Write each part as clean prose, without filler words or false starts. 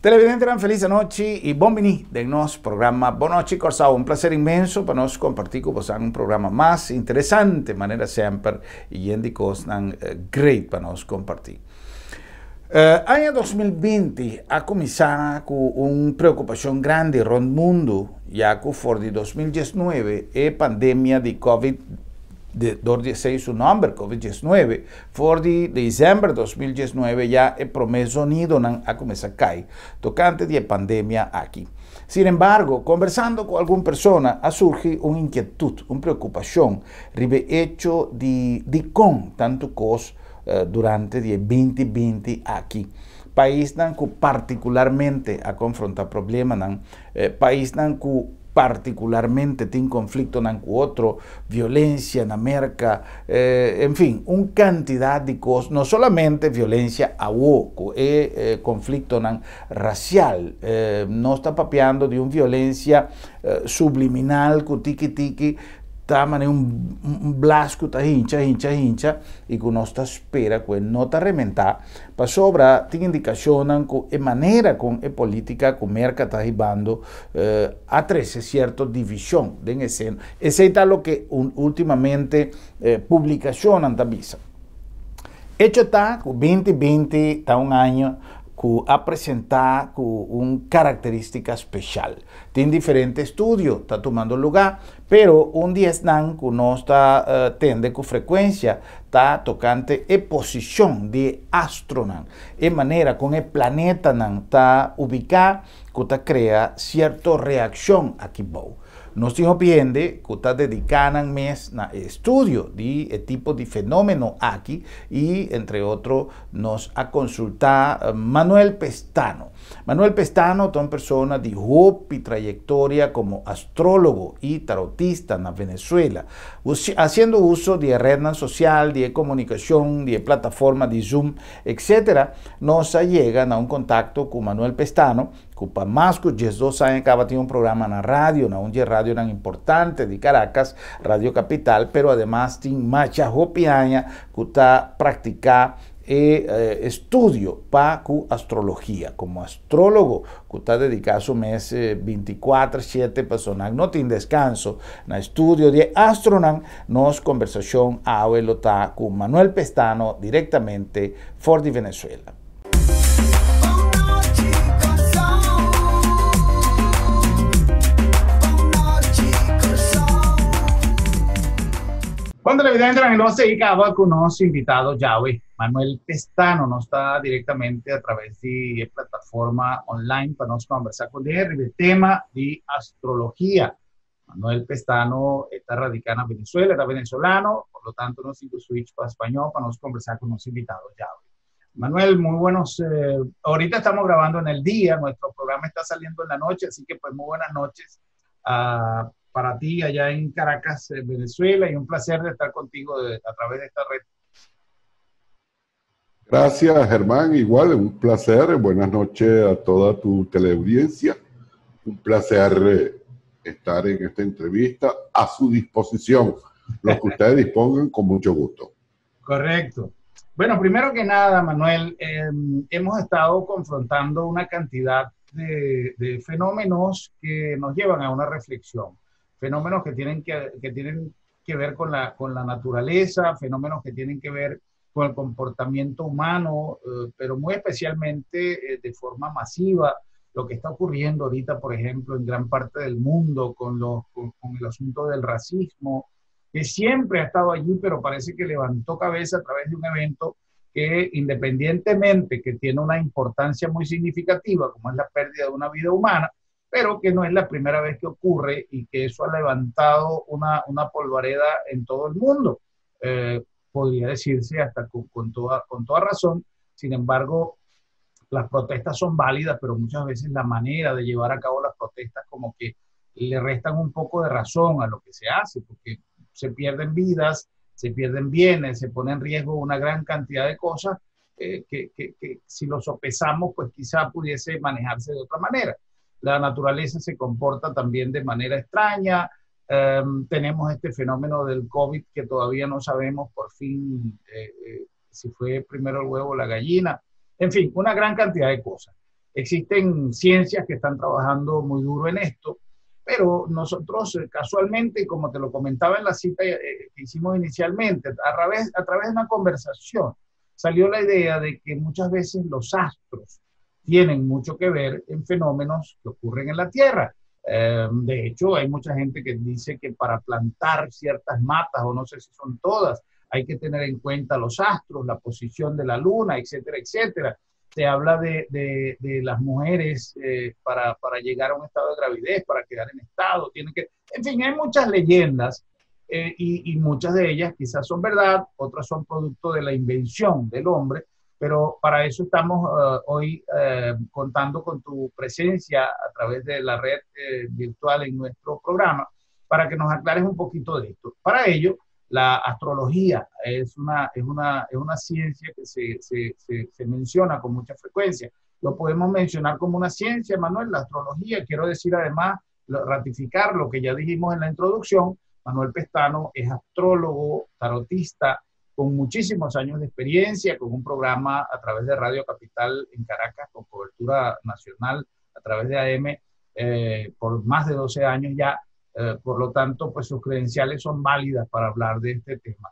Televidente, una feliz noche y bienvenido del nuestro programa Boa Noite Corsao. Un placer inmenso para nos compartir con vosotros un programa más interesante, de manera siempre, y en cosas great para nos compartir. Año 2020 ha comenzado con una preocupación grande en el mundo, ya que por 2019 la pandemia de COVID-19, su nombre, COVID-19, por diciembre de 2019 ya el promeso nido ha comenzado a caer, tocante de pandemia aquí. Sin embargo, conversando con alguna persona, ha surgido una inquietud, una preocupación, ribe hecho de con tanto cos durante el 2020 aquí. País que particularmente a confrontar problemas, país que particularmente tiene conflicto con otro, violencia en América, en fin, una cantidad de cosas, no solamente violencia a conflicto racial, no está papeando de una violencia subliminal, tiki está un blasco, está hincha, y que no está espera, que no está rementar, para sobra, tiene indicación que manera con política que merca está llevando a 13 cierta división de escena. Ese es lo que últimamente publicación anta visa. Hecho está que 2020 está un año que ha presentado una característica especial. Tiene diferentes estudios, está tomando lugar, pero un día están que no está tende con frecuencia, está tocante e posición de astronauta, de manera con el planeta está ubicado, que está crea cierta reacción aquí. Nos depende que está dedicando mes a estudio de tipo de fenómeno aquí y entre otros nos ha consultado Manuel Pestano. Manuel Pestano es una persona de hope y trayectoria como astrólogo y tarotista en Venezuela, haciendo uso de red social, de comunicación, de plataforma de Zoom, etc. Nos llegan a un contacto con Manuel Pestano, que para más de 2 años acaba de un programa en la radio, en una radio tan importante de Caracas, Radio Capital, pero además tiene mucha hopiaña que está practicando estudio para astrología. Como astrólogo, que está dedicado a su mes 24/7 personal, no tiene descanso, en estudio de astronauta, nos conversación a con Manuel Pestano directamente de Venezuela. Cuando televidente nos dedicaba con nuestro invitado Yahweh, Manuel Pestano, nos está directamente a través de plataforma online para nos conversar con él del tema de astrología. Manuel Pestano está radicado en Venezuela, era venezolano, por lo tanto nos hizo switch para español para nos conversar con nuestro invitado Yahweh. Manuel, muy buenos, ahorita estamos grabando en el día, nuestro programa está saliendo en la noche, así que pues muy buenas noches para ti allá en Caracas, Venezuela, y un placer de estar contigo a través de esta red. Gracias, Germán. Igual, un placer. Buenas noches a toda tu teleaudiencia. Un placer estar en esta entrevista a su disposición. Lo que ustedes dispongan, con mucho gusto. Correcto. Bueno, primero que nada, Manuel, hemos estado confrontando una cantidad de fenómenos que nos llevan a una reflexión. Fenómenos que tienen que ver con la naturaleza, fenómenos que tienen que ver con el comportamiento humano, pero muy especialmente de forma masiva, lo que está ocurriendo ahorita, por ejemplo, en gran parte del mundo con el asunto del racismo, que siempre ha estado allí, pero parece que levantó cabeza a través de un evento que, independientemente que tiene una importancia muy significativa, como es la pérdida de una vida humana, pero que no es la primera vez que ocurre y que eso ha levantado una polvareda en todo el mundo. Podría decirse hasta con toda razón. Sin embargo, las protestas son válidas, pero muchas veces la manera de llevar a cabo las protestas como que le restan un poco de razón a lo que se hace, porque se pierden vidas, se pierden bienes, se pone en riesgo una gran cantidad de cosas que si lo sopesamos, pues quizá pudiese manejarse de otra manera. La naturaleza se comporta también de manera extraña. Tenemos este fenómeno del COVID que todavía no sabemos por fin si fue primero el huevo o la gallina. En fin, una gran cantidad de cosas. Existen ciencias que están trabajando muy duro en esto, pero nosotros casualmente, como te lo comentaba en la cita que hicimos inicialmente, a través de una conversación, salió la idea de que muchas veces los astros tienen mucho que ver en fenómenos que ocurren en la Tierra. De hecho, hay mucha gente que dice que para plantar ciertas matas, o no sé si son todas, hay que tener en cuenta los astros, la posición de la luna, etcétera, etcétera. Se habla de las mujeres para llegar a un estado de gravidez, para quedar en estado, tienen que, en fin, hay muchas leyendas y muchas de ellas quizás son verdad, otras son producto de la invención del hombre, pero para eso estamos hoy contando con tu presencia a través de la red virtual en nuestro programa para que nos aclares un poquito de esto. Para ello, la astrología es una ciencia que se menciona con mucha frecuencia. Lo podemos mencionar como una ciencia, Manuel, la astrología. Quiero decir además, ratificar lo que ya dijimos en la introducción. Manuel Pestano es astrólogo, tarotista, con muchísimos años de experiencia, con un programa a través de Radio Capital en Caracas, con cobertura nacional a través de AM, por más de 12 años ya. Por lo tanto, pues sus credenciales son válidas para hablar de este tema.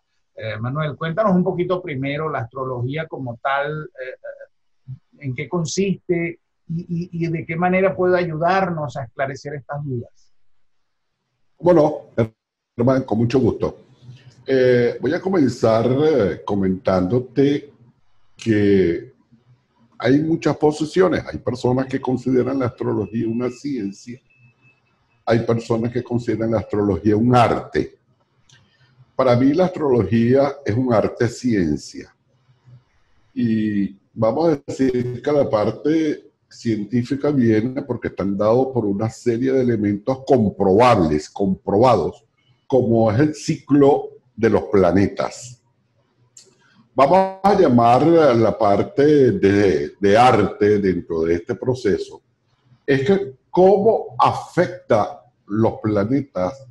Manuel, cuéntanos un poquito primero la astrología como tal, en qué consiste y de qué manera puede ayudarnos a esclarecer estas dudas. Bueno, hermano, con mucho gusto. Voy a comenzar comentándote que hay muchas posiciones. Hay personas que consideran la astrología una ciencia. Hay personas que consideran la astrología un arte. Para mí la astrología es un arte-ciencia. Y vamos a decir que la parte científica viene porque están dados por una serie de elementos comprobables, comprobados, como es el ciclo de los planetas. Vamos a llamar la parte de arte dentro de este proceso. Es que cómo afecta los planetas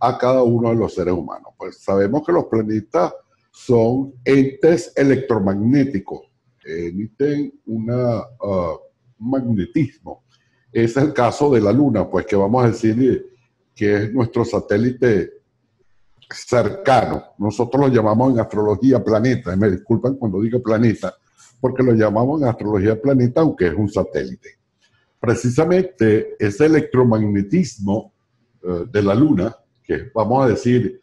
a cada uno de los seres humanos. Pues sabemos que los planetas son entes electromagnéticos, emiten un magnetismo. Ese es el caso de la Luna, pues que vamos a decir que es nuestro satélite cercano. Nosotros lo llamamos en astrología planeta, me disculpan cuando digo planeta, porque lo llamamos en astrología planeta, aunque es un satélite. Precisamente ese electromagnetismo de la Luna, que vamos a decir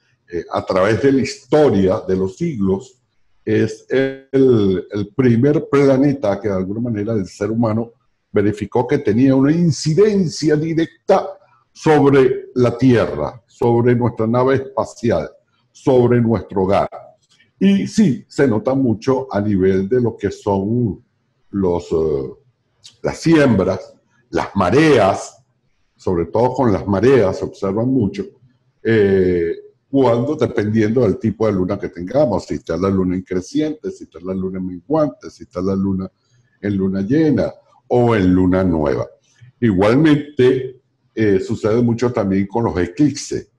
a través de la historia de los siglos, es el primer planeta que de alguna manera el ser humano verificó que tenía una incidencia directa sobre la Tierra, sobre nuestra nave espacial, sobre nuestro hogar. Y sí, se nota mucho a nivel de lo que son las siembras, las mareas, sobre todo con las mareas se observan mucho, cuando dependiendo del tipo de luna que tengamos, si está la luna en creciente, si está la luna en menguante, si está la luna en luna llena o en luna nueva. Igualmente sucede mucho también con los eclipses.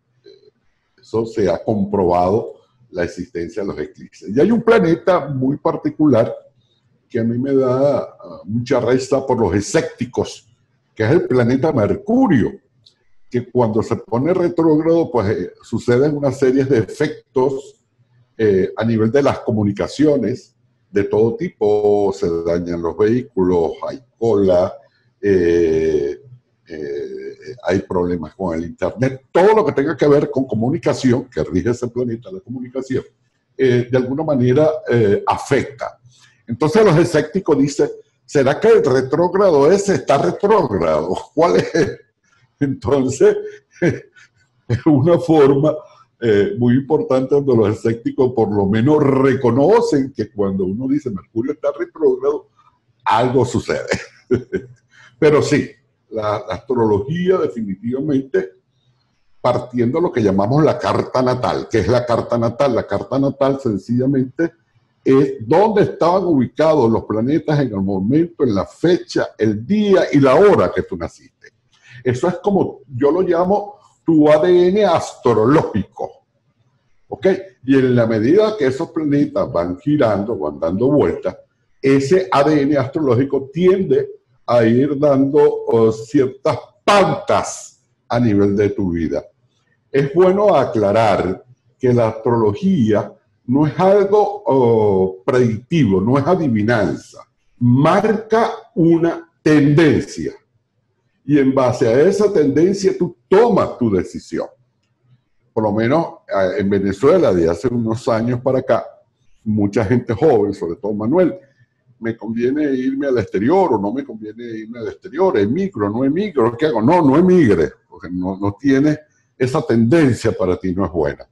Eso se ha comprobado la existencia de los eclipses. Y hay un planeta muy particular que a mí me da mucha risa por los escépticos, que es el planeta Mercurio, que cuando se pone retrógrado, pues suceden una serie de efectos a nivel de las comunicaciones de todo tipo. Se dañan los vehículos, hay cola, hay problemas con el internet, todo lo que tenga que ver con comunicación, que rige ese planeta, la comunicación, de alguna manera afecta. Entonces los escépticos dicen, ¿será que el retrógrado ese está retrógrado? ¿Cuál es? Entonces, es una forma muy importante donde los escépticos por lo menos reconocen que cuando uno dice Mercurio está retrógrado, algo sucede. Pero sí, la astrología definitivamente, partiendo de lo que llamamos la carta natal. ¿Qué es la carta natal? La carta natal sencillamente es dónde estaban ubicados los planetas en el momento, en la fecha, el día y la hora que tú naciste. Eso es como, yo lo llamo tu ADN astrológico, ¿ok? Y en la medida que esos planetas van girando, van dando vueltas, ese ADN astrológico tiende a ir dando ciertas pautas a nivel de tu vida. Es bueno aclarar que la astrología no es algo predictivo, no es adivinanza. Marca una tendencia y en base a esa tendencia tú tomas tu decisión. Por lo menos en Venezuela, de hace unos años para acá, mucha gente joven, sobre todo Manuel, ¿me conviene irme al exterior o no me conviene irme al exterior? ¿Emigro, no emigro? ¿Qué hago? No, no emigres, porque no tienes esa tendencia, para ti no es buena.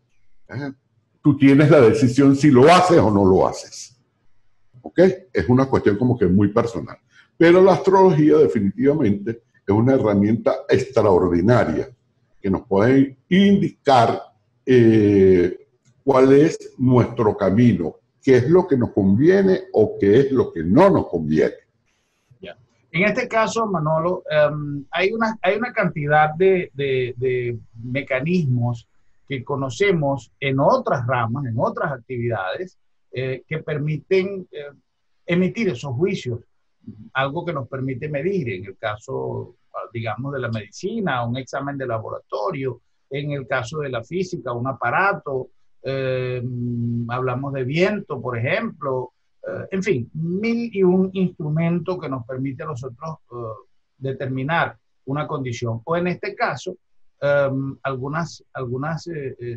Tú tienes la decisión si lo haces o no lo haces. ¿Ok? Es una cuestión como que muy personal. Pero la astrología definitivamente es una herramienta extraordinaria que nos puede indicar cuál es nuestro camino, qué es lo que nos conviene o qué es lo que no nos conviene. Yeah. En este caso, Manolo, hay una cantidad de mecanismos que conocemos en otras ramas, en otras actividades, que permiten emitir esos juicios, algo que nos permite medir, en el caso, digamos, de la medicina, un examen de laboratorio, en el caso de la física, un aparato, hablamos de viento, por ejemplo, en fin, 1001 instrumentos que nos permite a nosotros determinar una condición. O en este caso,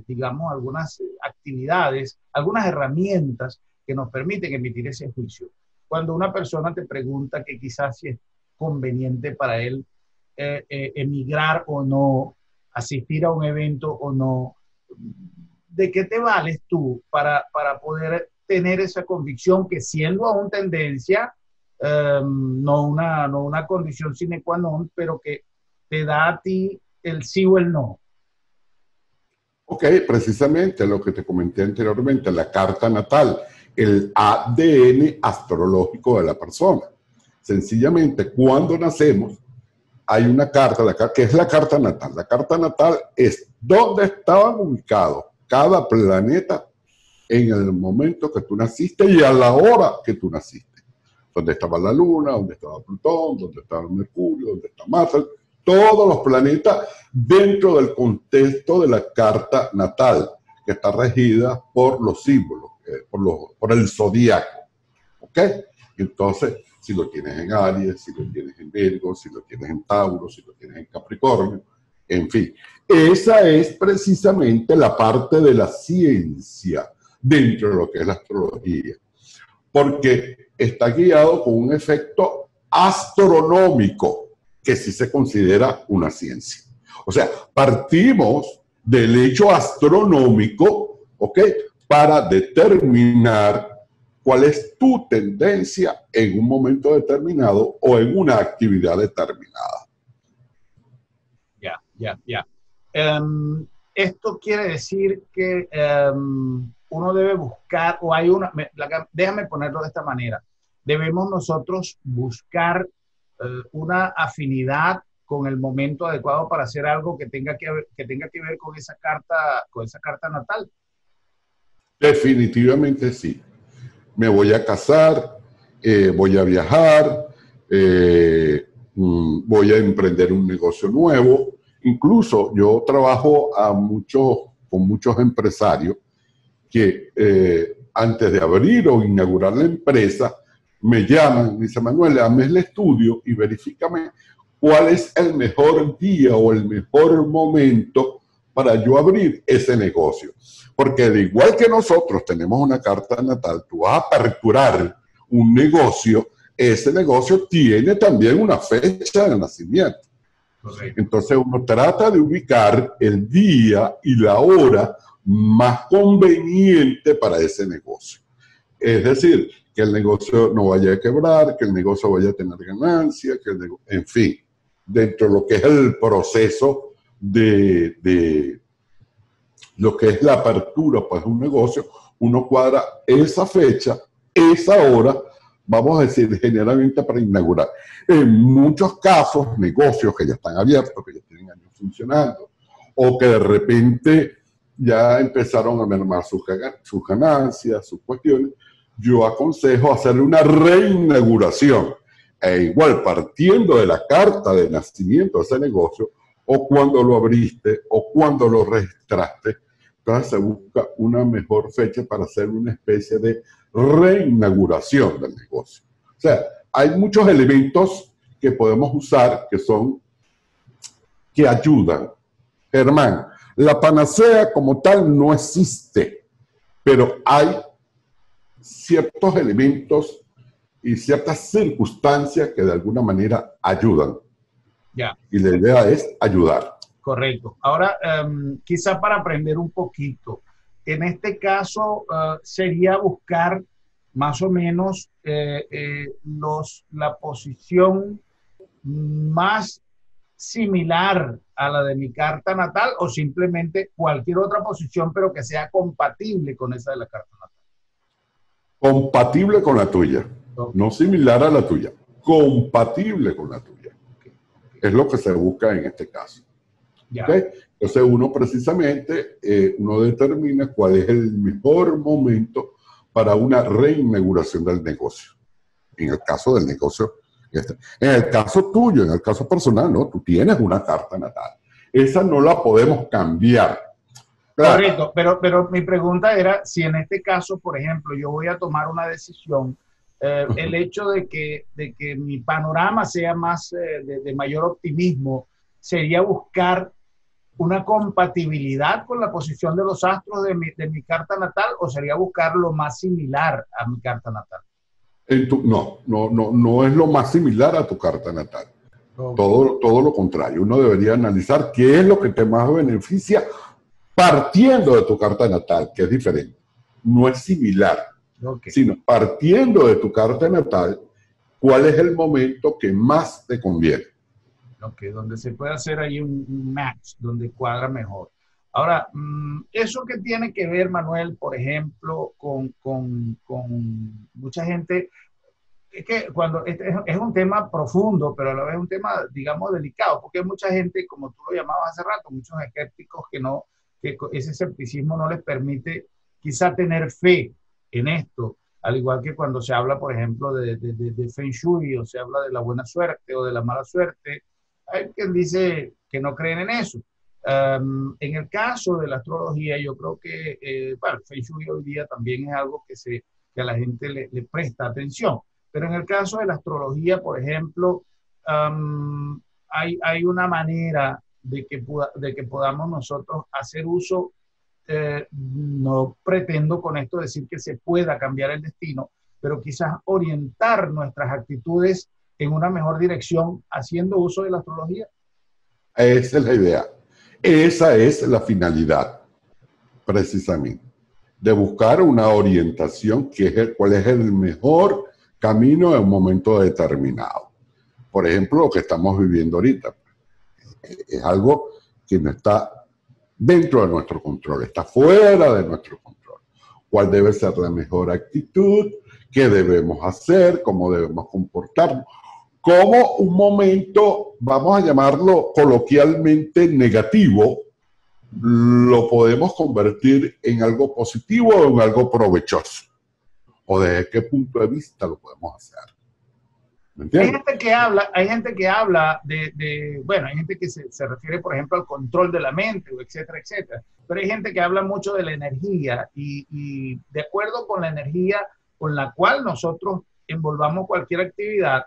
digamos, algunas actividades, algunas herramientas que nos permiten emitir ese juicio. Cuando una persona te pregunta que quizás si es conveniente para él emigrar o no, asistir a un evento o no, ¿de qué te vales tú para poder tener esa convicción que, siendo aún tendencia, no una condición sine qua non, pero que te da a ti el sí o el no? Ok, precisamente lo que te comenté anteriormente, la carta natal, el ADN astrológico de la persona. Sencillamente, cuando nacemos, hay una carta, que es la carta natal. La carta natal es dónde estaban ubicados cada planeta en el momento que tú naciste y a la hora que tú naciste. Dónde estaba la Luna, dónde estaba Plutón, dónde estaba Mercurio, dónde está Marte. Todos los planetas dentro del contexto de la carta natal, que está regida por los símbolos, por el zodíaco. ¿Ok? Entonces, si lo tienes en Aries, si lo tienes en Virgo, si lo tienes en Tauro, si lo tienes en Capricornio, en fin. Esa es precisamente la parte de la ciencia dentro de lo que es la astrología, porque está guiado con un efecto astronómico, que sí se considera una ciencia. O sea, partimos del hecho astronómico, ¿ok?, para determinar cuál es tu tendencia en un momento determinado o en una actividad determinada. Ya. Esto quiere decir que uno debe buscar, o hay una, déjame ponerlo de esta manera, debemos nosotros buscar una afinidad con el momento adecuado para hacer algo que tenga que ver con esa carta natal. Definitivamente sí. Me voy a casar, voy a viajar, voy a emprender un negocio nuevo. Incluso yo trabajo con muchos empresarios que antes de abrir o inaugurar la empresa me llaman, me dicen: Manuel, hazme el estudio y verifícame cuál es el mejor día o el mejor momento para yo abrir ese negocio. Porque al igual que nosotros tenemos una carta natal, tú vas a aperturar un negocio, ese negocio tiene también una fecha de nacimiento. Correcto. Entonces uno trata de ubicar el día y la hora más conveniente para ese negocio. Es decir, que el negocio no vaya a quebrar, que el negocio vaya a tener ganancias, en fin, dentro de lo que es el proceso de lo que es la apertura, pues, de un negocio, uno cuadra esa fecha, esa hora, vamos a decir, generalmente para inaugurar. En muchos casos, negocios que ya están abiertos, que ya tienen años funcionando, o que de repente ya empezaron a mermar sus ganancias, sus cuestiones, yo aconsejo hacerle una reinauguración. E igual, partiendo de la carta de nacimiento de ese negocio, o cuando lo abriste, o cuando lo registraste, entonces se busca una mejor fecha para hacer una especie de reinauguración del negocio. O sea, hay muchos elementos que podemos usar que ayudan. Germán, la panacea como tal no existe, pero hay ciertos elementos y ciertas circunstancias que de alguna manera ayudan. Ya. Y la idea es ayudar. Correcto. Ahora, quizá para aprender un poquito, en este caso sería buscar más o menos la posición más similar a la de mi carta natal o simplemente cualquier otra posición, pero que sea compatible con esa de la carta natal. Compatible con la tuya. Okay. No similar a la tuya. Compatible con la tuya. Okay. Es lo que se busca en este caso. ¿Okay? Entonces uno precisamente, uno determina cuál es el mejor momento para una reinauguración del negocio. En el caso del negocio, en el caso tuyo, en el caso personal, ¿no? Tú tienes una carta natal. Esa no la podemos cambiar. Claro. Correcto, pero mi pregunta era si en este caso, por ejemplo, yo voy a tomar una decisión, el hecho de que mi panorama sea más de mayor optimismo, sería buscar una compatibilidad con la posición de los astros de mi carta natal, o sería buscar lo más similar a mi carta natal. No es lo más similar a tu carta natal. Okay. Todo lo contrario. Uno debería analizar qué es lo que te más beneficia partiendo de tu carta natal, que es diferente. No es similar, okay, sino partiendo de tu carta natal, cuál es el momento que más te conviene. Ok, donde se puede hacer ahí un match, donde cuadra mejor. Ahora, eso que tiene que ver, Manuel, por ejemplo, con mucha gente, es que cuando es un tema profundo, pero a la vez un tema, digamos, delicado, porque hay mucha gente, como tú lo llamabas hace rato, muchos escépticos que ese escepticismo no les permite quizá tener fe en esto, al igual que cuando se habla, por ejemplo, de Feng Shui, o se habla de la buena suerte o de la mala suerte. Hay quien dice que no creen en eso. En el caso de la astrología, yo creo que, bueno, Feng Shui hoy día también es algo que a la gente le presta atención. Pero en el caso de la astrología, por ejemplo, hay una manera de que podamos nosotros hacer uso. No pretendo con esto decir que se pueda cambiar el destino, pero quizás orientar nuestras actitudes en una mejor dirección haciendo uso de la astrología. Esa es la idea. Esa es la finalidad, precisamente, de buscar una orientación cuál es el mejor camino en un momento determinado. Por ejemplo, lo que estamos viviendo ahorita es algo que no está dentro de nuestro control, está fuera de nuestro control. ¿Cuál debe ser la mejor actitud? ¿Qué debemos hacer? ¿Cómo debemos comportarnos? ¿Cómo un momento, vamos a llamarlo coloquialmente negativo, lo podemos convertir en algo positivo o en algo provechoso? ¿O desde qué punto de vista lo podemos hacer? ¿Me entiendes? Hay gente que habla bueno, hay gente que se refiere, por ejemplo, al control de la mente, etcétera, etcétera. Pero hay gente que habla mucho de la energía y de acuerdo con la energía con la cual nosotros envolvamos cualquier actividad,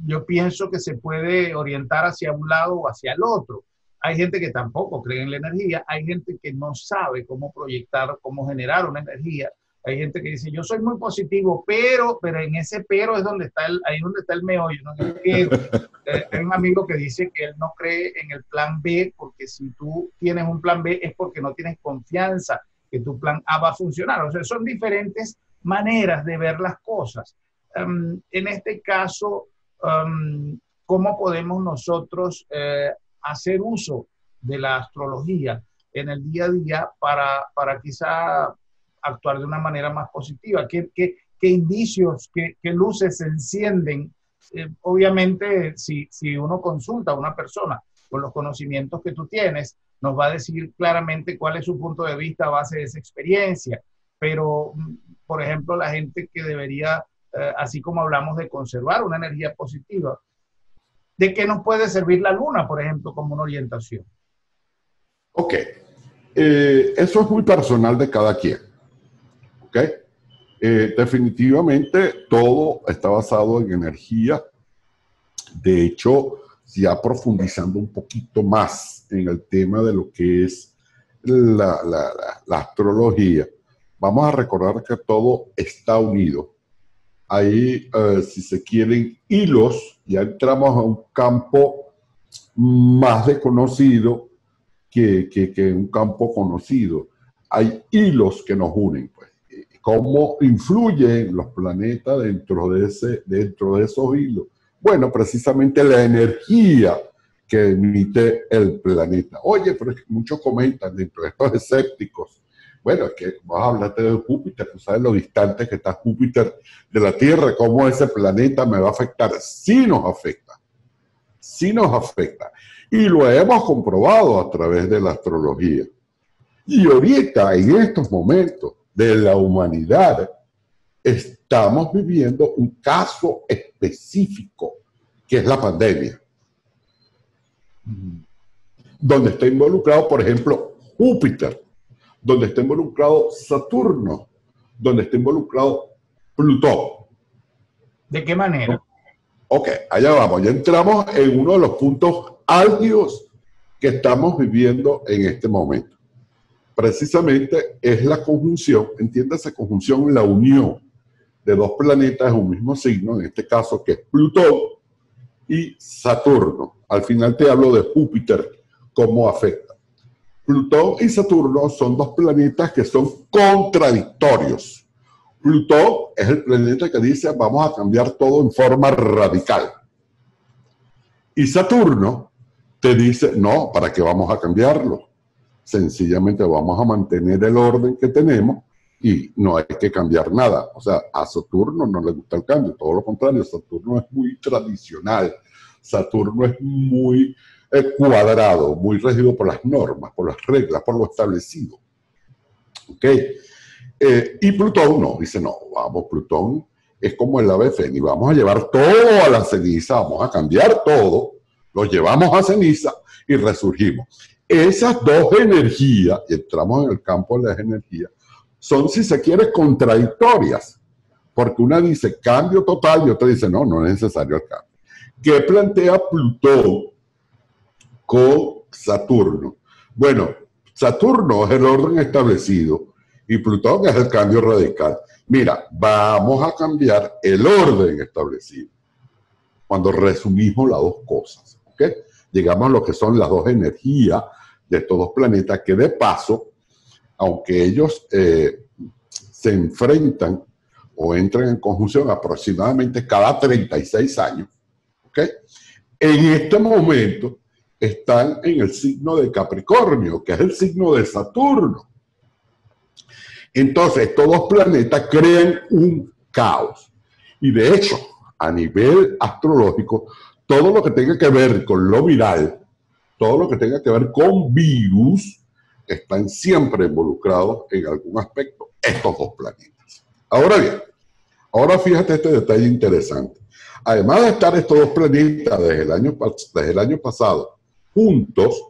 yo pienso que se puede orientar hacia un lado o hacia el otro. Hay gente que tampoco cree en la energía, hay gente que no sabe cómo proyectar, cómo generar una energía. Hay gente que dice, yo soy muy positivo, pero en ese pero es donde está ahí donde está el meollo, ¿no? Hay un amigo que dice que él no cree en el plan B, porque si tú tienes un plan B es porque no tienes confianza que tu plan A va a funcionar. O sea, son diferentes maneras de ver las cosas. En este caso, ¿cómo podemos nosotros hacer uso de la astrología en el día a día para quizá actuar de una manera más positiva? ¿Qué indicios, qué luces se encienden? Obviamente, si uno consulta a una persona con los conocimientos que tú tienes, nos va a decir claramente cuál es su punto de vista a base de esa experiencia. Pero, por ejemplo, la gente que debería así como hablamos de conservar una energía positiva, ¿de qué nos puede servir la luna, por ejemplo, como una orientación? Ok, eso es muy personal de cada quien, ¿ok? Definitivamente todo está basado en energía. De hecho, ya profundizando un poquito más en el tema de lo que es la astrología, vamos a recordar que todo está unido. Ahí, si se quieren, hilos, ya entramos a un campo más desconocido que un campo conocido. Hay hilos que nos unen, pues. ¿Cómo influyen los planetas dentro de esos hilos? Bueno, precisamente la energía que emite el planeta. Oye, pero es que muchos comentan dentro de estos escépticos. Bueno, es que vos hablaste de Júpiter, tú sabes lo distante que está Júpiter de la Tierra, cómo ese planeta me va a afectar. Sí nos afecta, sí nos afecta. Y lo hemos comprobado a través de la astrología. Y ahorita, en estos momentos de la humanidad, estamos viviendo un caso específico, que es la pandemia, donde está involucrado, por ejemplo, Júpiter, donde está involucrado Saturno, donde está involucrado Plutón. ¿De qué manera? Ok, allá vamos, ya entramos en uno de los puntos álgidos que estamos viviendo en este momento. Precisamente es la conjunción, entiéndase conjunción, la unión de dos planetas en un mismo signo, en este caso que es Plutón y Saturno. Al final te hablo de Júpiter, cómo afecta. Plutón y Saturno son dos planetas que son contradictorios. Plutón es el planeta que dice vamos a cambiar todo en forma radical. Y Saturno te dice, no, ¿para qué vamos a cambiarlo? Sencillamente vamos a mantener el orden que tenemos y no hay que cambiar nada. O sea, a Saturno no le gusta el cambio, todo lo contrario, Saturno es muy tradicional, Saturno es muy cuadrado, muy regido por las normas, por las reglas, por lo establecido. ¿Ok? Y Plutón no, dice no, vamos, Plutón es como el ave fénix, vamos a llevar todo a la ceniza, vamos a cambiar todo, lo llevamos a ceniza y resurgimos. Esas dos energías, y entramos en el campo de las energías, son, si se quiere, contradictorias, porque una dice cambio total y otra dice no, no es necesario el cambio. ¿Qué plantea Plutón con Saturno? Bueno, Saturno es el orden establecido y Plutón es el cambio radical. Mira, vamos a cambiar el orden establecido cuando resumimos las dos cosas, ¿ok? Llegamos a lo que son las dos energías de estos dos planetas que de paso, aunque ellos se enfrentan o entran en conjunción aproximadamente cada 36 años, ¿ok? En este momento están en el signo de Capricornio, que es el signo de Saturno. Entonces, estos dos planetas crean un caos. Y de hecho, a nivel astrológico, todo lo que tenga que ver con lo viral, todo lo que tenga que ver con virus, están siempre involucrados en algún aspecto estos dos planetas. Ahora bien, ahora fíjate este detalle interesante. Además de estar estos dos planetas desde el año pasado juntos,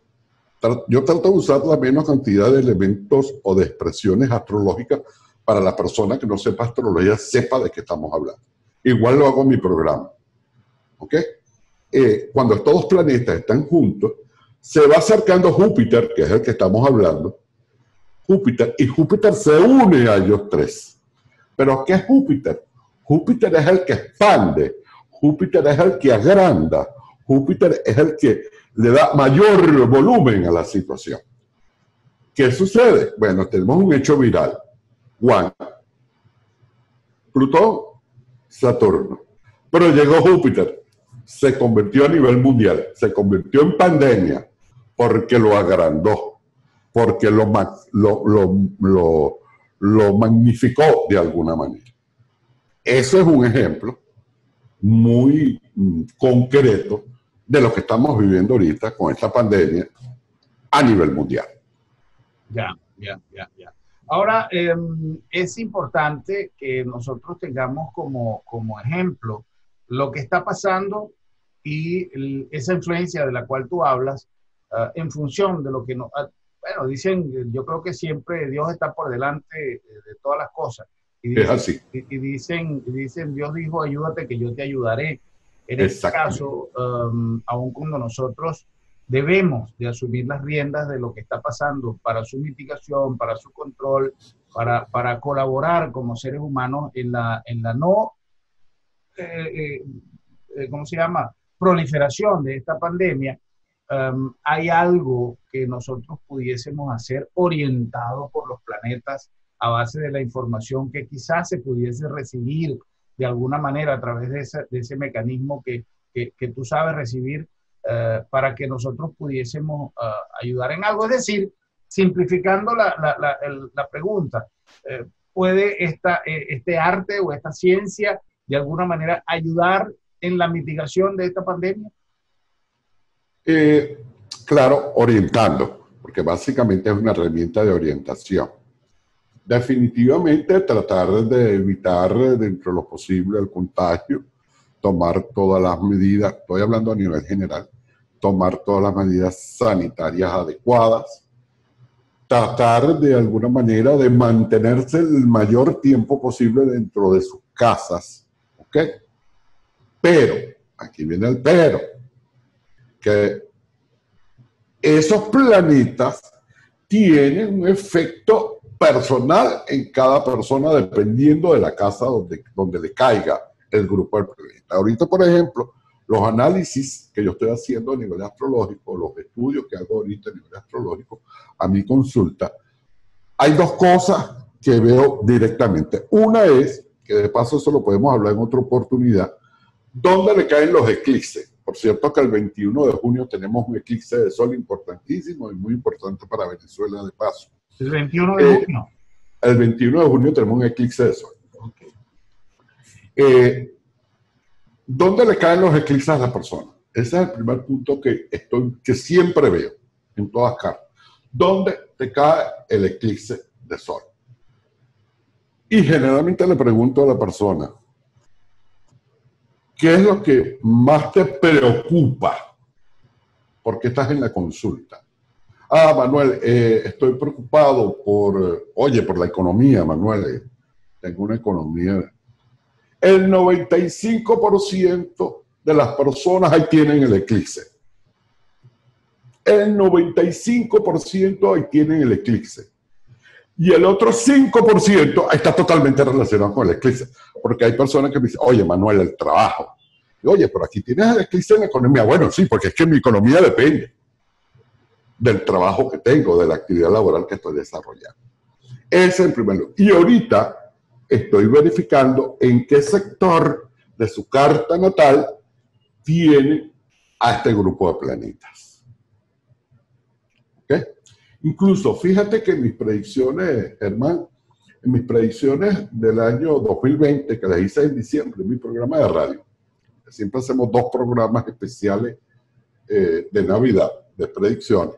yo trato de usar la menos cantidad de elementos o de expresiones astrológicas para la persona que no sepa astrología, sepa de qué estamos hablando. Igual lo hago en mi programa. ¿Ok? Cuando estos dos planetas están juntos, se va acercando Júpiter, que es el que estamos hablando, Júpiter, y Júpiter se une a ellos tres. ¿Pero qué es Júpiter? Júpiter es el que expande, Júpiter es el que agranda, Júpiter es el que le da mayor volumen a la situación. ¿Qué sucede? Bueno, tenemos un hecho viral. Juan, Plutón, Saturno. Pero llegó Júpiter, se convirtió a nivel mundial, se convirtió en pandemia porque lo agrandó, porque lo magnificó de alguna manera. Eso es un ejemplo muy concreto de lo que estamos viviendo ahorita con esta pandemia a nivel mundial. Ya. Ahora, es importante que nosotros tengamos como ejemplo lo que está pasando y esa influencia de la cual tú hablas, en función de lo que nos... bueno, dicen, yo creo que siempre Dios está por delante de todas las cosas. Y Es dicen, así, y dicen, Dios dijo, ayúdate que yo te ayudaré. En este exactamente. caso, aun cuando nosotros debemos de asumir las riendas de lo que está pasando para su mitigación, para su control, para colaborar como seres humanos en la no, eh, ¿cómo se llama? Proliferación de esta pandemia. Hay algo que nosotros pudiésemos hacer orientados por los planetas a base de la información que quizás se pudiese recibir de alguna manera a través de ese mecanismo que tú sabes recibir, para que nosotros pudiésemos ayudar en algo. Es decir, simplificando la pregunta, ¿puede este arte o esta ciencia de alguna manera ayudar en la mitigación de esta pandemia? Eh, claro, orientando, porque básicamente es una herramienta de orientación. Definitivamente tratar de evitar dentro de lo posible el contagio, tomar todas las medidas, estoy hablando a nivel general, tomar todas las medidas sanitarias adecuadas, tratar de alguna manera de mantenerse el mayor tiempo posible dentro de sus casas, ¿ok? Pero, aquí viene el pero, que esos planetas tienen un efecto personal en cada persona dependiendo de la casa donde le caiga el grupo del planeta. Ahorita, por ejemplo, los análisis que yo estoy haciendo a nivel astrológico, los estudios que hago ahorita a nivel astrológico, a mi consulta, hay dos cosas que veo directamente. Una es, que de paso eso lo podemos hablar en otra oportunidad, ¿dónde le caen los eclipses? Por cierto que el 21 de junio tenemos un eclipse de sol importantísimo y muy importante para Venezuela de paso. El 21 de junio. El 21 de junio tenemos un eclipse de sol. Okay. ¿Dónde le caen los eclipses a la persona? Ese es el primer punto que siempre veo en todas cartas. ¿Dónde te cae el eclipse de sol? Y generalmente le pregunto a la persona, ¿qué es lo que más te preocupa? ¿Por qué estás en la consulta? Ah, Manuel, estoy preocupado por la economía, Manuel. Tengo una economía. El 95% de las personas ahí tienen el eclipse. El 95% ahí tienen el eclipse. Y el otro 5% está totalmente relacionado con el eclipse. Porque hay personas que me dicen, oye, Manuel, el trabajo. Y, oye, pero aquí tienes el eclipse en la economía. Bueno, sí, porque es que mi economía depende del trabajo que tengo, de la actividad laboral que estoy desarrollando. Ese es el primer lugar. Y ahorita estoy verificando en qué sector de su carta natal tiene a este grupo de planetas. ¿Ok? Incluso, fíjate que en mis predicciones, Germán, en mis predicciones del año 2020, que las hice en diciembre, en mi programa de radio, siempre hacemos 2 programas especiales de Navidad, de predicciones.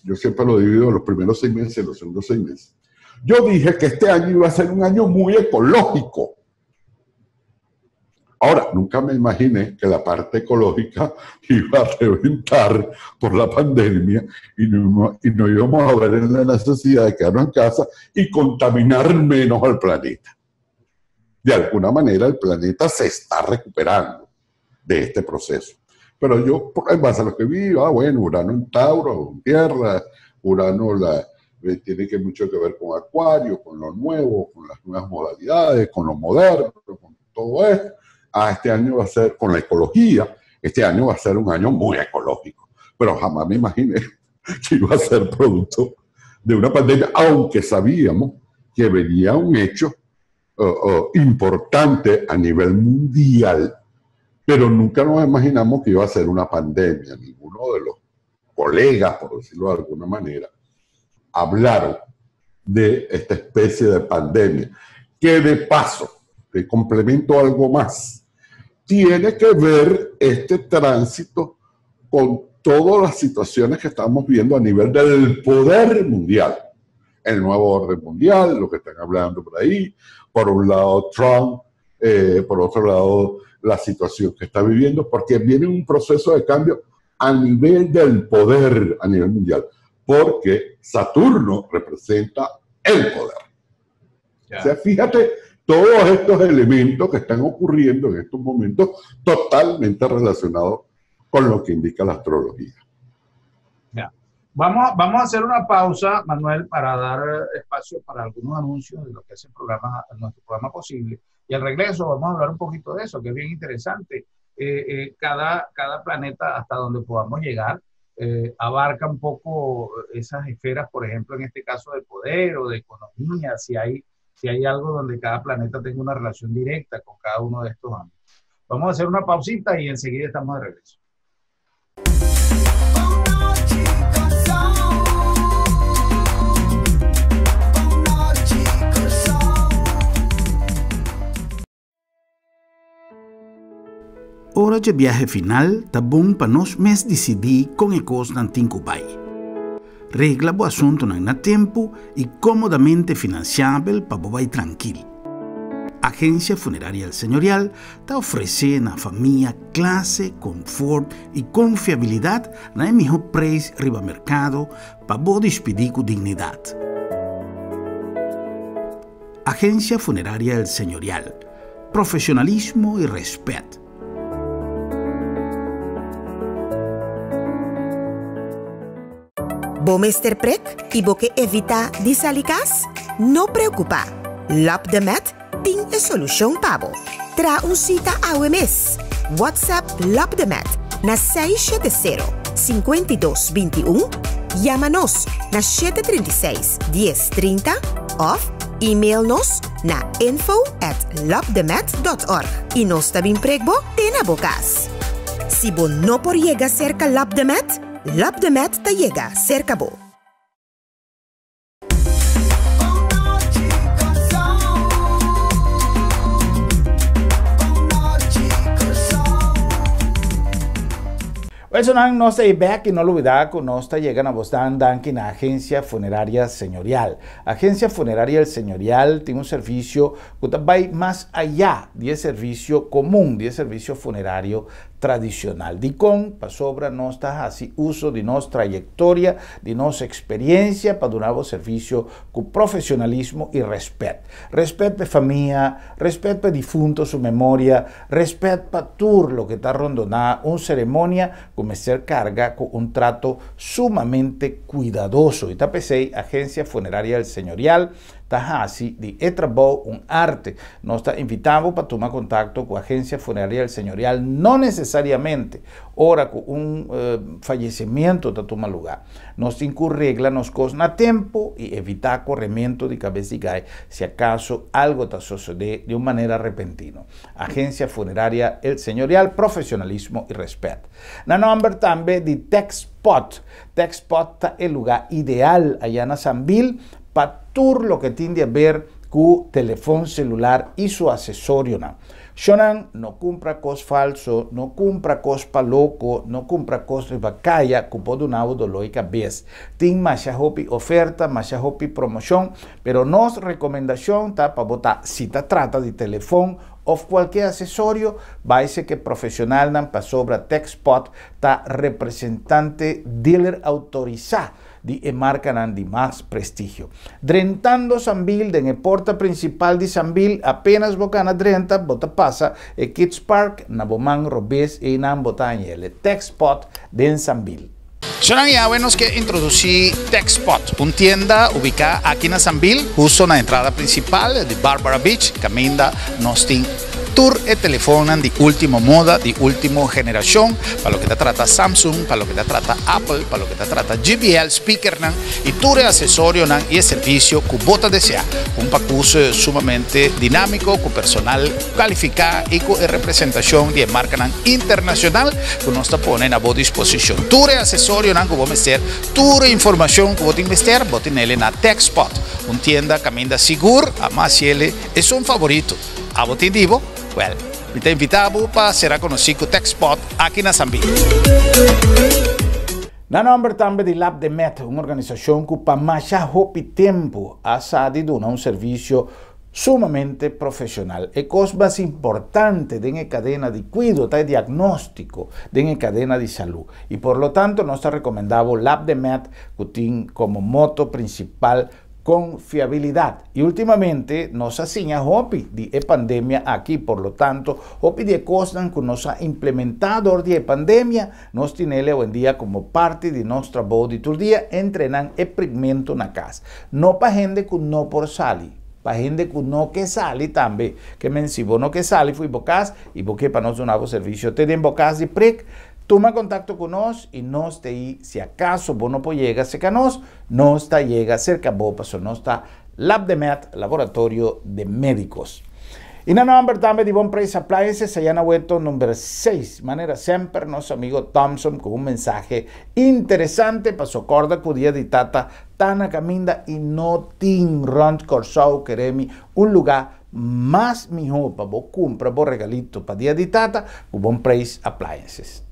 Yo siempre lo divido en los primeros 6 meses y los segundos 6 meses. Yo dije que este año iba a ser un año muy ecológico. Ahora, nunca me imaginé que la parte ecológica iba a reventar por la pandemia y no íbamos a ver en la necesidad de quedarnos en casa y contaminar menos al planeta. De alguna manera, el planeta se está recuperando de este proceso. Pero yo, en base a lo que vi, bueno, Urano en Tauro, en Tierra, Urano tiene mucho que ver con Acuario, con lo nuevo, con las nuevas modalidades, con lo moderno, con todo esto. Este año va a ser, con la ecología, este año va a ser un año muy ecológico. Pero jamás me imaginé que iba a ser producto de una pandemia, aunque sabíamos que venía un hecho importante a nivel mundial, pero nunca nos imaginamos que iba a ser una pandemia. Ninguno de los colegas, por decirlo de alguna manera, hablaron de esta especie de pandemia, que de paso, de complemento algo más, tiene que ver este tránsito con todas las situaciones que estamos viendo a nivel del poder mundial. el nuevo orden mundial, lo que están hablando por ahí. Por un lado Trump, por otro lado la situación que está viviendo, porque viene un proceso de cambio a nivel del poder a nivel mundial, porque Saturno representa el poder. O sea, fíjate todos estos elementos que están ocurriendo en estos momentos totalmente relacionados con lo que indica la astrología. Ya. Vamos a hacer una pausa, Manuel, para dar espacio para algunos anuncios de lo que es el programa, nuestro programa posible. Y al regreso vamos a hablar un poquito de eso, que es bien interesante. Cada planeta, hasta donde podamos llegar, abarca un poco esas esferas, por ejemplo, en este caso de poder o de economía, si hay algo donde cada planeta tenga una relación directa con cada uno de estos ámbitos. Vamos a hacer una pausita y enseguida estamos de regreso. Hora de viaje final, tá bom para nós mesmos decidir com a coisa não tem que vai. Regla o assunto na tempo e comodamente financiável para vai tranquilo. Agência Funerária El Señorial está oferecendo à família classe, conforto e confiabilidade na melhor preço riba mercado para você despedir com dignidade. Agência Funerária El Señorial. Profissionalismo e respeito. Bom Mr. Prek e boque evita disalicas? Não preocupa. LopDemet tem a solução para você. Tra cita ao mês. WhatsApp LopDemet na 670-5221. Chama-nos na 736-1030 ou e-mail-nos na info@lopdemet.org. E nós também prego tem na bocas. Se você não por chegar cerca LopDemet, LopDemet te llega cerca bo. Eso no está back y no lo olvidar que no está llegando a Boston Dunkin a Agencia Funeraria Señorial. Agencia Funeraria El Señorial tiene un servicio que va más allá de servicio común, de servicio funerario tradicional. Dicon, para sobra, no está así uso de nuestra trayectoria, de nuestra experiencia para dar un servicio con profesionalismo y respeto. Respeto de familia, respeto de difunto, su memoria, respeto para todo lo que está rondonada, una ceremonia como ser carga con un trato sumamente cuidadoso. Y tapesei, Agencia Funeraria El Señorial, está así de trabajo, un arte. Nos está invitando para tomar contacto con Agencia Funeraria El Señorial, no necesariamente ahora con un fallecimiento está toma lugar. Nos incurregla, nos cosna a tiempo y evitar corrimiento de cabeza y gai si acaso algo está sucede de una manera repentina. Agencia Funeraria El Señorial, profesionalismo y respeto. Na nombre también de TechSpot. TechSpot está el lugar ideal allá en Sambil para todo lo que tiene a ver con teléfono celular y su accesorio. Shonan no compra cos falso, no compra cos pa loco, no compra cos ribacaya, que pode dar dolor de cabeça. Tem mais oferta, mais promoção, pero nossa recomendação está para botar, se trata de telefone ou qualquer acessório, vai ser que profissional não para sobra TechSpot está representante dealer autorizado de marca de más prestigio. Drentando Sambil, en la puerta principal de Sambil, apenas bocana drenta, bota pasa, Kids Park, na Bomán Robés y na Botañele. TechSpot de Sambil. Son ya buenos que introducí TechSpot, una tienda ubicada aquí en Sambil, justo en la entrada principal de Barbara Beach, caminda Nostin. Tour e teléfono de última moda, de última generación, para lo que te trata Samsung, para lo que te trata Apple, para lo que te trata JBL, speaker, y tour e accesorio y servicio que vos desea. Un paquete sumamente dinámico, con personal calificado y con representación de marca internacional que nos pone a vos disposición. Tour e accesorio que vos meter, tour e información que vos investir, vos tenés en TechSpot, una tienda caminda segura, a más es un favorito. A vos te digo, well, te invitamos para ser conocido TechSpot aquí en Sambil. Na nombre também de Lab de Met, uma organização que para mais tempo ha dado um serviço sumamente profissional. E coisa mais importante dentro da cadena de cuidado, de diagnóstico, dentro da cadena de saúde. E por lo tanto, nós recomendamos Lab de Met, que tem como moto principal confiabilidade. E ultimamente, nós assim a hopi de pandemia aqui, por lo tanto, hopi de coisas que nós implementado de pandemia, nós temos hoje em dia como parte de nosso trabalho de todo dia, entrenando experimento na casa. Não para gente que não por salir, para gente que não que sale também, que me si vos não que sale, fui bocas e porque para nós um novo serviço, te den bocas de PREC, toma contacto con nosotros y nos te ahí, si acaso vos no puedes llegar cerca a nosotros, nos está llega cerca a vos, paso nos está Lab de Met, Laboratorio de Médicos. Y na nombre también de Bon Price Appliances, allá en la vuelta número 6, manera siempre nuestro amigo Thompson con un mensaje interesante para socorda que día de tata tan a caminda y no tin ront corsao queremi un lugar más mejor para vos comprar vos regalito para día de tata con Bon Price Appliances.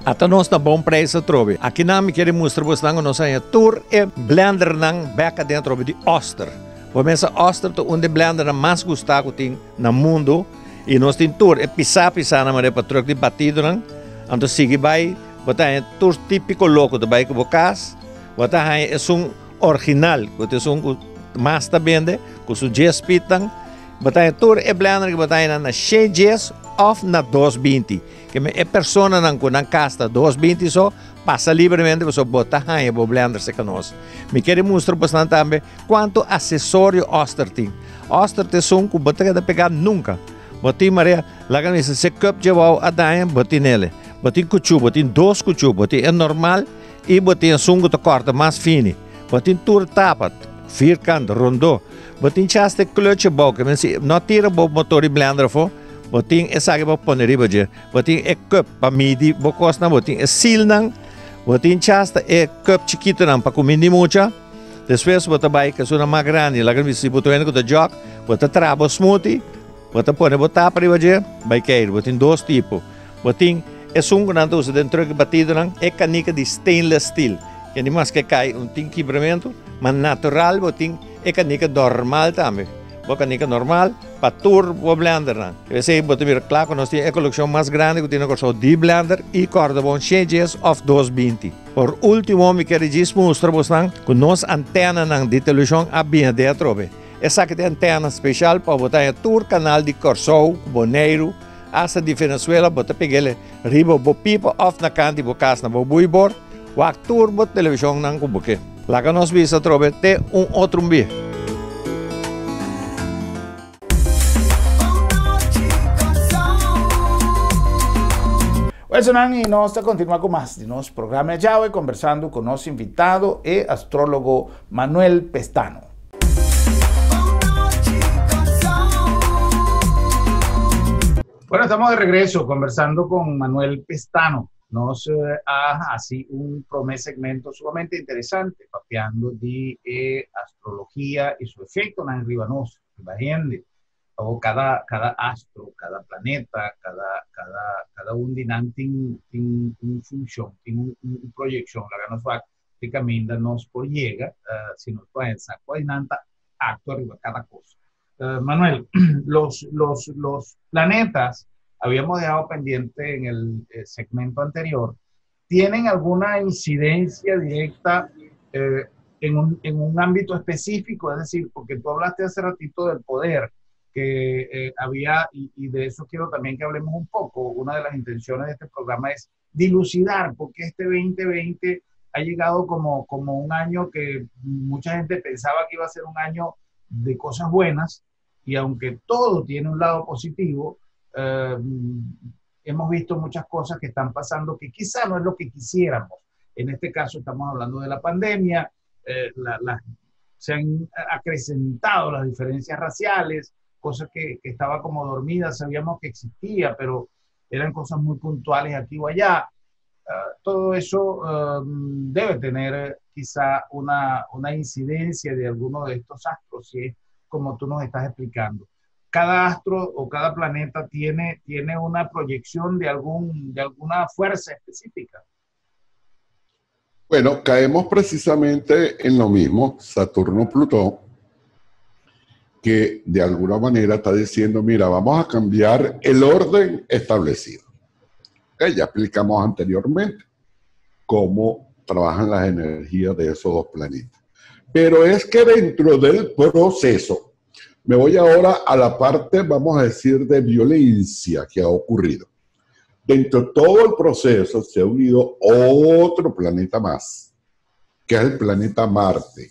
Até nós na bom preço trobe. Aqui na me quero mostrar você não nós aí tour e blender nang beca dentro de Oster. Começa Oster to onde blender mais gostado tem no mundo e nós tem tour e pisar na maneira para trocar de batido nang. Então sigue vai, botar tour típico louco do bairro Bocas. Botar aí é original, botar mais tá vende, com o GSP tang. Botar tour e blender que botar na 6 dias of na 220. Que é pessoa não com na casa 220 só passa livremente você bota aí o blender se conosco. Me quero mostrar bastante também quanto acessório Oster tem. Oster tem som que bota que pegar nunca. Bota Maria, lá que se cup de wow a dar bota nele. Bota cuchu, bota 2 cuchu, bota é normal e bota som que corta mais fino. Bota tour tapa, vierkant, rondo. Bota chaste clutch boca, mas não tira o motor e blender for. Boting esa que poner riba je, boting cup para medir, bocos na boting seal nang, boting chasta cup chiquito nang para comer mucha. Depois bota vai que suna mais grande, lá que se botou com o jog, bota trabo smoothie, bota poner botar para riba je, vai cair, boting 2 tipos. Boting sungo nang usa dentro que batido nang canica de stainless steel, que nem mais que cai tem quebramento, mas natural boting canica normal também. Bocanica normal, para turbo blender. Esse bote mir claro, nós temos a coleção mais grande que tem a coleção de blender e corda bom changes of 220. Por último, me quero mostrar vocês que nós antena de televisão a bem dentro. Essa que tem antena especial para botar o canal de Corsou, Boneiro, essa de Venezuela, botar pegar riba bo pipa off na canti bo casa na bo buibor, o actor bot televisão nang kubuke. Lá que nós visa trobe te outro bi. Eso y nos continúa con más de nuestro programa de hoy, conversando con nuestro invitado y astrólogo Manuel Pestano. Bueno, estamos de regreso conversando con Manuel Pestano. Nos ha así un primer segmento sumamente interesante, papeando de astrología y su efecto en el ribanos, gente. O cada astro, cada planeta, cada un tiene una función, tiene una proyección. La que nos va a caminar nos por llega, si nos pueden sacar, acto arriba cada cosa. Manuel, los planetas, habíamos dejado pendiente en el segmento anterior, ¿tienen alguna incidencia directa en un ámbito específico? Es decir, porque tú hablaste hace ratito del poder que había, y de eso quiero también que hablemos un poco. Una de las intenciones de este programa es dilucidar por qué este 2020 ha llegado como un año que mucha gente pensaba que iba a ser un año de cosas buenas, y aunque todo tiene un lado positivo, hemos visto muchas cosas que están pasando que quizá no es lo que quisiéramos. En este caso estamos hablando de la pandemia, se han acrecentado las diferencias raciales, cosas que estaba como dormidas, sabíamos que existía, pero eran cosas muy puntuales aquí o allá. Todo eso debe tener quizá una incidencia de alguno de estos astros, si es como tú nos estás explicando. Cada astro o cada planeta tiene una proyección de alguna fuerza específica. Bueno, caemos precisamente en lo mismo, Saturno-Plutón, que de alguna manera está diciendo, mira, vamos a cambiar el orden establecido. Okay, ya explicamos anteriormente cómo trabajan las energías de esos dos planetas. Pero es que dentro del proceso, me voy ahora a la parte, vamos a decir, de violencia que ha ocurrido. Dentro de todo el proceso se ha unido otro planeta más, que es el planeta Marte.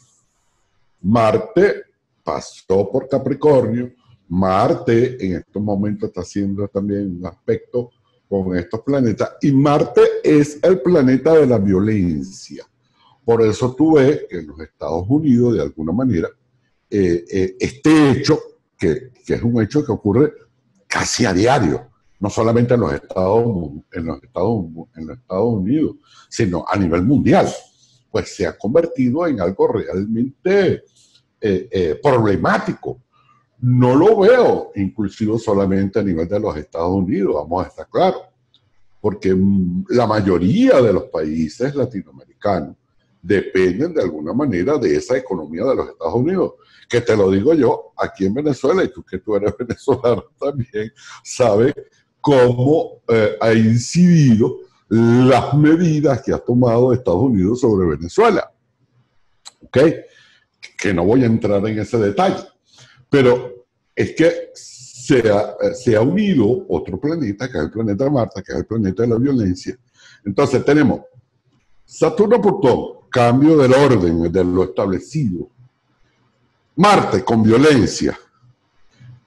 Marte pasó por Capricornio. Marte en estos momentos está haciendo también un aspecto con estos planetas. Y Marte es el planeta de la violencia. Por eso tú ves que en los Estados Unidos, de alguna manera, este hecho, que es un hecho que ocurre casi a diario, no solamente en los Estados Unidos, sino a nivel mundial, pues se ha convertido en algo realmente problemático. No lo veo inclusive solamente a nivel de los Estados Unidos, vamos a estar claros, porque la mayoría de los países latinoamericanos dependen de alguna manera de esa economía de los Estados Unidos, que te lo digo yo, aquí en Venezuela, y tú que tú eres venezolano también, sabes cómo ha incidido las medidas que ha tomado Estados Unidos sobre Venezuela. ¿Ok? Que no voy a entrar en ese detalle. Pero es que se ha unido otro planeta, que es el planeta Marte, que es el planeta de la violencia. Entonces tenemos Saturno-Plutón, cambio del orden, de lo establecido. Marte con violencia.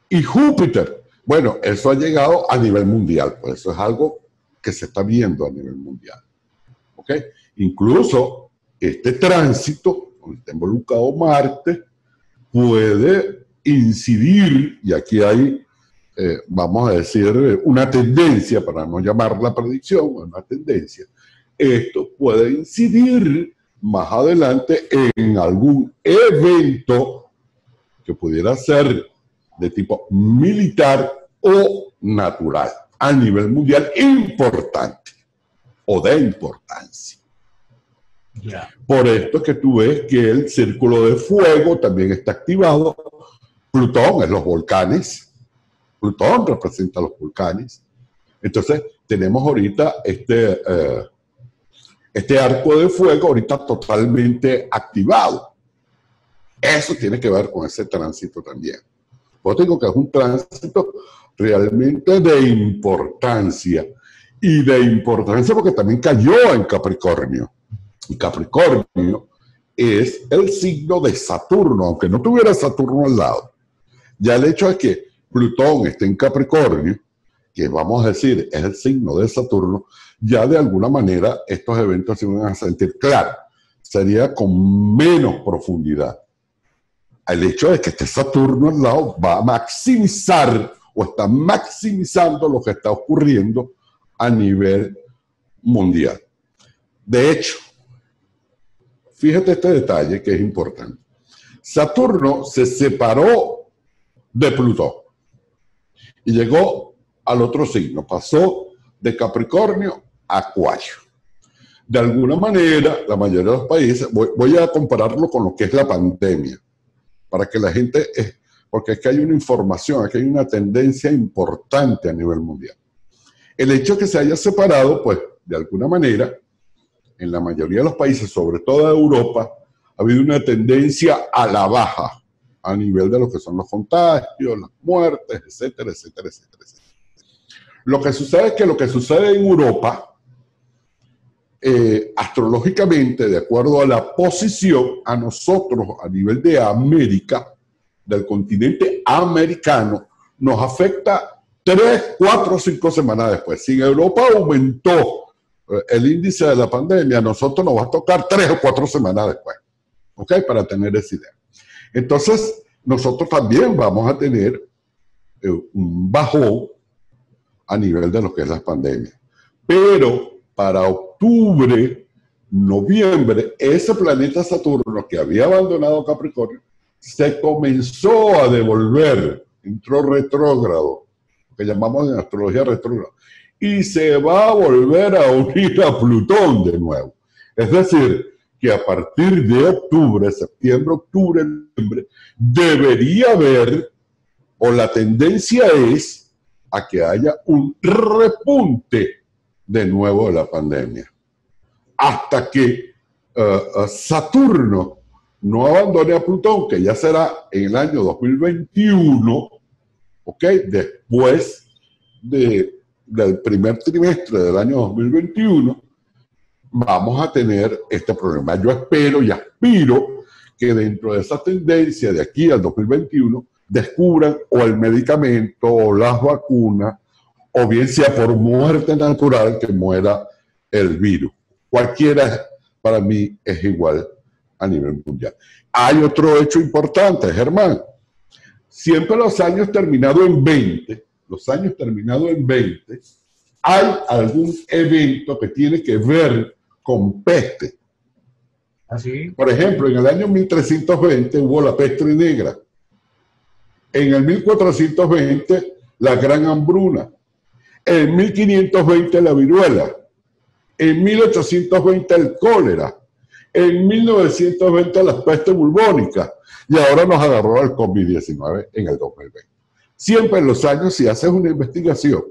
Y Júpiter, bueno, eso ha llegado a nivel mundial, pues eso es algo que se está viendo a nivel mundial. ¿Ok? Incluso este tránsito, donde está involucrado Marte, puede incidir, y aquí hay, vamos a decir, una tendencia, para no llamarla predicción, una tendencia. Esto puede incidir más adelante en algún evento que pudiera ser de tipo militar o natural, a nivel mundial importante o de importancia. Yeah. Por esto que tú ves que el círculo de fuego también está activado. Plutón es los volcanes. Plutón representa los volcanes. Entonces tenemos ahorita este arco de fuego ahorita totalmente activado. Eso tiene que ver con ese tránsito también. Yo digo que es un tránsito realmente de importancia. Y de importancia porque también cayó en Capricornio. Y Capricornio es el signo de Saturno, aunque no tuviera Saturno al lado. Ya el hecho de que Plutón esté en Capricornio, que vamos a decir es el signo de Saturno, ya de alguna manera estos eventos se van a sentir. Claro, sería con menos profundidad. El hecho de que esté Saturno al lado va a maximizar o está maximizando lo que está ocurriendo a nivel mundial. De hecho, fíjate este detalle que es importante. Saturno se separó de Plutón y llegó al otro signo, pasó de Capricornio a Acuario. De alguna manera, la mayoría de los países, voy a compararlo con lo que es la pandemia, para que la gente, porque es que hay una información, aquí hay una tendencia importante a nivel mundial. El hecho de que se haya separado, pues, de alguna manera, en la mayoría de los países, sobre todo en Europa, ha habido una tendencia a la baja a nivel de lo que son los contagios, las muertes, etcétera, etcétera, etcétera, etcétera. Lo que sucede es que lo que sucede en Europa, astrológicamente, de acuerdo a la posición, a nosotros a nivel de América, del continente americano, nos afecta 3, 4, 5 semanas después. Si en Europa aumentó el índice de la pandemia, a nosotros nos va a tocar 3 o 4 semanas después. ¿Ok? Para tener esa idea. Entonces, nosotros también vamos a tener un bajón a nivel de lo que es la pandemia. Pero para octubre, noviembre, ese planeta Saturno que había abandonado Capricornio se comenzó a devolver, entró retrógrado, que llamamos en astrología retrógrado, y se va a volver a unir a Plutón de nuevo. Es decir, que a partir de octubre, septiembre, octubre, noviembre, debería haber, o la tendencia es a que haya un repunte de nuevo de la pandemia. Hasta que Saturno no abandone a Plutón, que ya será en el año 2021, ¿ok? Después del primer trimestre del año 2021, vamos a tener este problema. Yo espero y aspiro que dentro de esa tendencia de aquí al 2021 descubran o el medicamento o las vacunas, o bien sea por muerte natural que muera el virus. Cualquiera para mí es igual a nivel mundial. Hay otro hecho importante, Germán. Siempre los años terminados en 20, hay algún evento que tiene que ver con peste. ¿Así? Por ejemplo, en el año 1320 hubo la peste negra. En el 1420, la gran hambruna. En 1520, la viruela. En 1820, el cólera. En 1920, la peste bubónica. Y ahora nos agarró el COVID-19 en el 2020. Siempre en los años, si haces una investigación,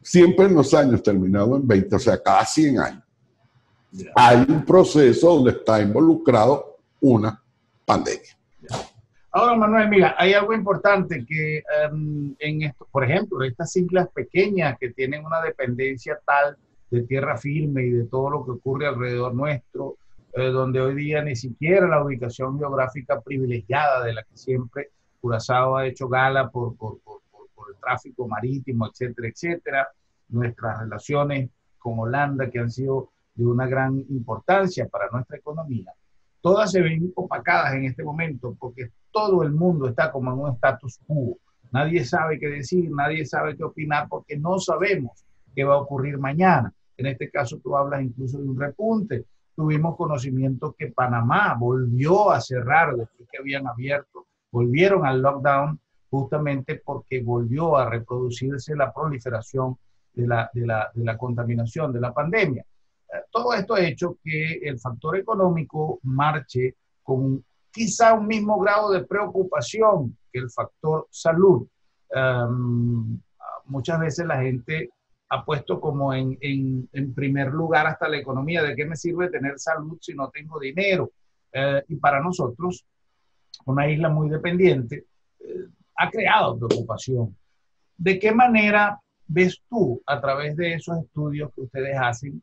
siempre en los años terminados en 20, o sea, cada 100 años, hay un proceso donde está involucrado una pandemia. Ahora, Manuel, mira, hay algo importante que en esto, por ejemplo, estas islas pequeñas que tienen una dependencia tal de tierra firme y de todo lo que ocurre alrededor nuestro, donde hoy día ni siquiera la ubicación geográfica privilegiada de la que siempre Curazao ha hecho gala por el tráfico marítimo, etcétera, etcétera, nuestras relaciones con Holanda que han sido de una gran importancia para nuestra economía, todas se ven opacadas en este momento porque todo el mundo está como en un status quo. Nadie sabe qué decir, nadie sabe qué opinar porque no sabemos qué va a ocurrir mañana. En este caso tú hablas incluso de un repunte. Tuvimos conocimiento que Panamá volvió a cerrar después que habían abierto, volvieron al lockdown justamente porque volvió a reproducirse la proliferación de la contaminación, de la pandemia. Todo esto ha hecho que el factor económico marche con quizá un mismo grado de preocupación que el factor salud. Muchas veces la gente ha puesto como en primer lugar hasta la economía. ¿De qué me sirve tener salud si no tengo dinero? Y para nosotros, una isla muy dependiente, ha creado preocupación. ¿De qué manera ves tú, a través de esos estudios que ustedes hacen,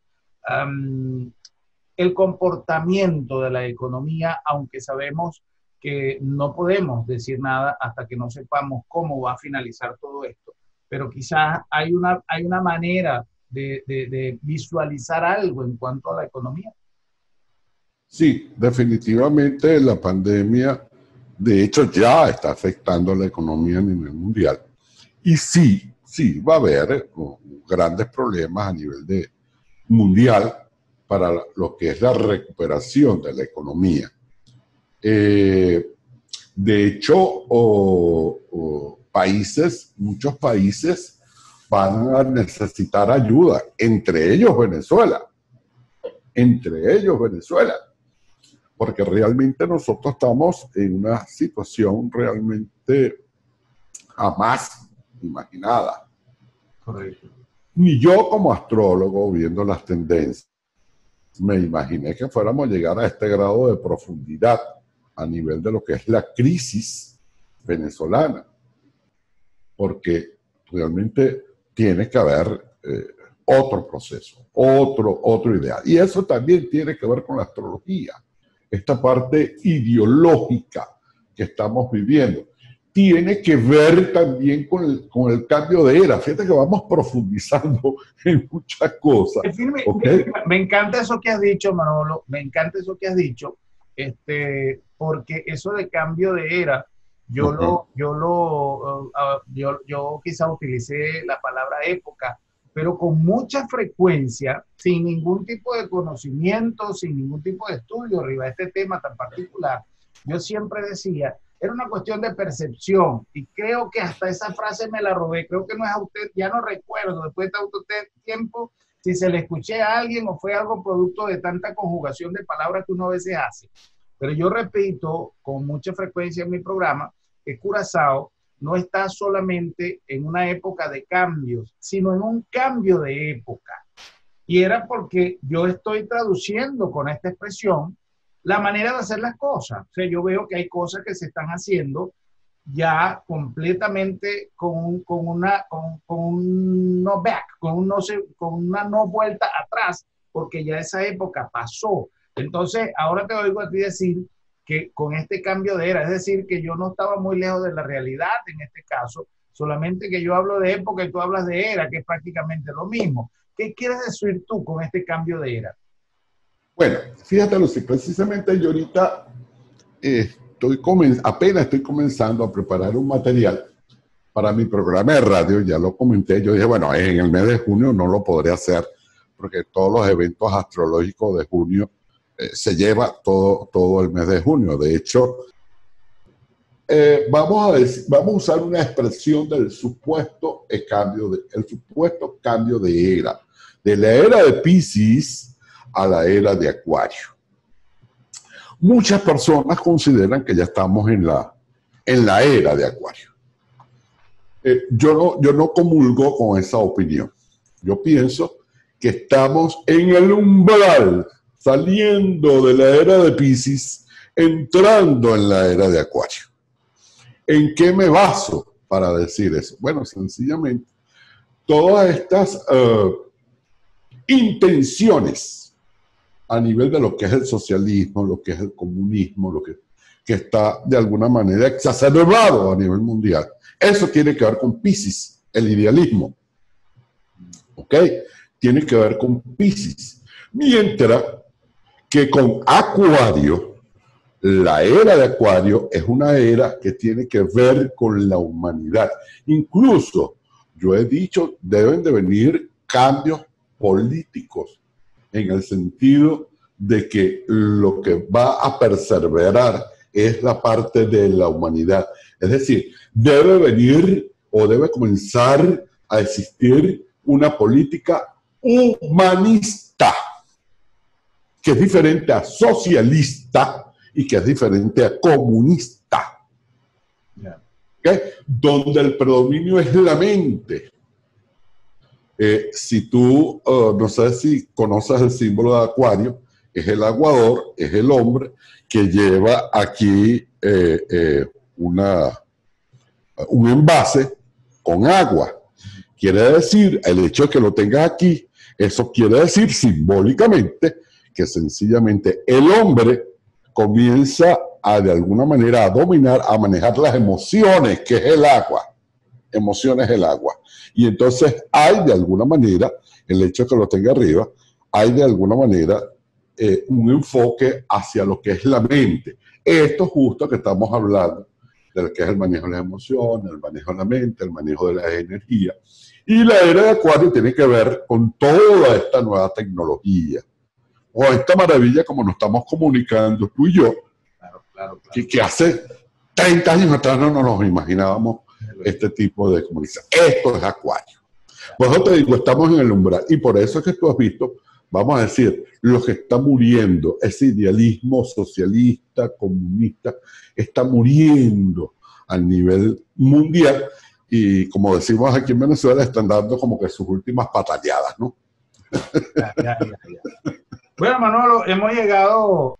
el comportamiento de la economía, aunque sabemos que no podemos decir nada hasta que no sepamos cómo va a finalizar todo esto? Pero quizás hay una manera de visualizar algo en cuanto a la economía. Sí, definitivamente la pandemia, de hecho, ya está afectando la economía a nivel mundial. Y sí, va a haber grandes problemas a nivel mundial para lo que es la recuperación de la economía. De hecho, muchos países van a necesitar ayuda, entre ellos Venezuela, porque realmente nosotros estamos en una situación realmente jamás imaginada. Correcto. Ni yo como astrólogo, viendo las tendencias, me imaginé que fuéramos a llegar a este grado de profundidad a nivel de lo que es la crisis venezolana, porque realmente tiene que haber otro proceso, otro ideal. Y eso también tiene que ver con la astrología, esta parte ideológica que estamos viviendo. Tiene que ver también con el cambio de era. Fíjate que vamos profundizando en muchas cosas. ¿Okay? Me encanta eso que has dicho, Manolo. Me encanta eso que has dicho, porque eso de cambio de era, yo quizá utilicé la palabra época, pero con mucha frecuencia, sin ningún tipo de conocimiento, sin ningún tipo de estudio arriba de este tema tan particular. Yo siempre decía, era una cuestión de percepción, y creo que hasta esa frase me la robé, creo que no es a usted, ya no recuerdo, después de tanto tiempo, si se le escuché a alguien o fue algo producto de tanta conjugación de palabras que uno a veces hace. Pero yo repito con mucha frecuencia en mi programa que Curazao no está solamente en una época de cambios, sino en un cambio de época. Y era porque yo estoy traduciendo con esta expresión la manera de hacer las cosas. O sea, yo veo que hay cosas que se están haciendo ya completamente con un no back, con una no vuelta atrás, porque ya esa época pasó. Entonces, ahora te oigo a ti decir que con este cambio de era, es decir, que yo no estaba muy lejos de la realidad en este caso, solamente que yo hablo de época y tú hablas de era, que es prácticamente lo mismo. ¿Qué quieres decir tú con este cambio de era? Bueno, fíjate, Lucy, precisamente yo ahorita apenas estoy comenzando a preparar un material para mi programa de radio, ya lo comenté, yo dije, bueno, en el mes de junio no lo podré hacer, porque todos los eventos astrológicos de junio se lleva todo el mes de junio. De hecho, vamos a usar una expresión del supuesto cambio de era, de la era de Piscis a la era de Acuario. Muchas personas consideran que ya estamos en la era de Acuario. Yo no comulgo con esa opinión. Yo pienso que estamos en el umbral, saliendo de la era de Piscis, entrando en la era de Acuario. ¿En qué me baso para decir eso? Bueno, sencillamente, todas estas intenciones a nivel de lo que es el socialismo, lo que es el comunismo, lo que está de alguna manera exacerbado a nivel mundial. Eso tiene que ver con Piscis, el idealismo. ¿Ok? Tiene que ver con Piscis. Mientras que con Acuario, la era de Acuario es una era que tiene que ver con la humanidad. Incluso, yo he dicho, deben de venir cambios políticos, en el sentido de que lo que va a perseverar es la parte de la humanidad. Es decir, debe venir o debe comenzar a existir una política humanista, que es diferente a socialista y que es diferente a comunista. Yeah. ¿Okay? Donde el predominio es la mente. Si tú, no sé si conoces el símbolo de Acuario, es el aguador, es el hombre que lleva aquí un envase con agua. Quiere decir, el hecho de que lo tengas aquí, eso quiere decir simbólicamente que sencillamente el hombre comienza de alguna manera a dominar, a manejar las emociones, que es el agua. Emociones es el agua. Y entonces hay de alguna manera, el hecho de que lo tenga arriba, hay de alguna manera un enfoque hacia lo que es la mente. Esto justo que estamos hablando, de lo que es el manejo de las emociones, el manejo de la mente, el manejo de la energía. Y la era de Acuario tiene que ver con toda esta nueva tecnología, o esta maravilla como nos estamos comunicando tú y yo, claro. Que hace 30 años atrás no nos imaginábamos este tipo de comunicación. Esto es Acuario. Por eso te digo, estamos en el umbral. Y por eso es que tú has visto, vamos a decir, lo que está muriendo, ese idealismo socialista, comunista, está muriendo a nivel mundial. Y como decimos aquí en Venezuela, están dando como que sus últimas patalladas, ¿no? Ya. Bueno, Manolo, hemos llegado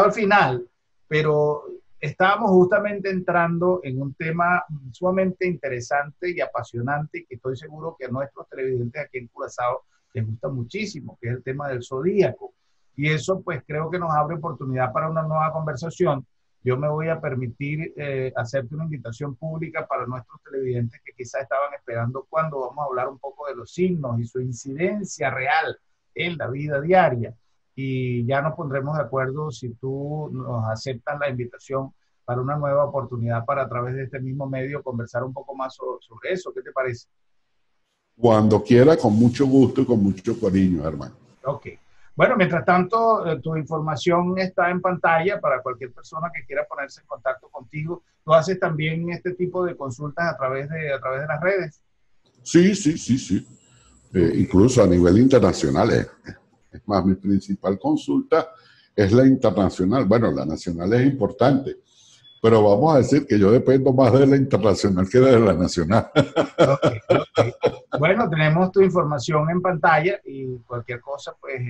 al final, pero estábamos justamente entrando en un tema sumamente interesante y apasionante, que estoy seguro que a nuestros televidentes aquí en Curazao les gusta muchísimo, que es el tema del zodíaco. Y eso pues creo que nos abre oportunidad para una nueva conversación. Yo me voy a permitir hacerte una invitación pública para nuestros televidentes que quizás estaban esperando cuando vamos a hablar un poco de los signos y su incidencia real en la vida diaria. Y ya nos pondremos de acuerdo si tú nos aceptas la invitación para una nueva oportunidad para a través de este mismo medio conversar un poco más sobre eso. ¿Qué te parece? Cuando quiera, con mucho gusto y con mucho cariño, hermano. Ok. Bueno, mientras tanto, tu información está en pantalla para cualquier persona que quiera ponerse en contacto contigo. ¿Tú haces también este tipo de consultas a través de las redes? Sí. incluso a nivel internacional. Es más, mi principal consulta es la internacional. Bueno, la nacional es importante, pero vamos a decir que yo dependo más de la internacional que de la nacional. Okay. Bueno, tenemos tu información en pantalla y cualquier cosa, pues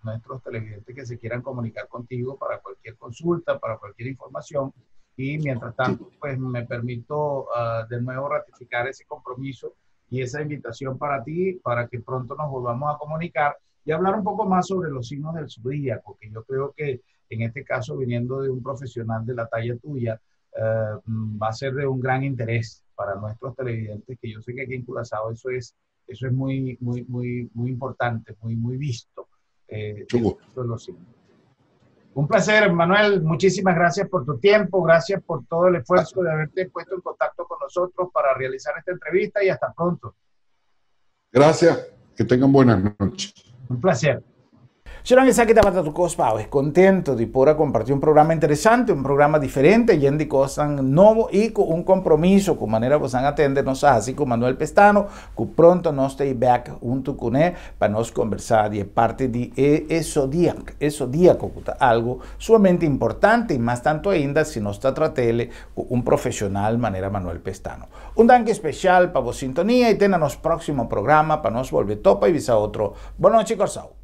nuestros televidentes que se quieran comunicar contigo para cualquier consulta, para cualquier información. Y mientras tanto, pues me permito de nuevo ratificar ese compromiso y esa invitación para ti, para que pronto nos volvamos a comunicar y hablar un poco más sobre los signos del zodíaco, que yo creo que en este caso, viniendo de un profesional de la talla tuya, va a ser de un gran interés para nuestros televidentes, que yo sé que aquí en Curazao eso es muy importante, muy visto. Los signos. Un placer, Manuel. Muchísimas gracias por tu tiempo, gracias por todo el esfuerzo de haberte puesto en contacto con nosotros para realizar esta entrevista y hasta pronto. Gracias, que tengan buenas noches. Un placer. C'erano che davanti a tu cospao è contento di poter compartire un programma interessante, un programma differente, gente cosan nuovo e con un compromesso, con maniera possiamo attendernos así con Manuel Pestano, che pronto nos stay back junto con él para nos conversar di parte di zodíaco, algo sumamente importante e más tanto ainda si nos sta tratele un professional maniera Manuel Pestano. Un danke special per vostra sintonia e tena nos prossimo programma para nos volver topa e visa otro. Buona noche, Corsao.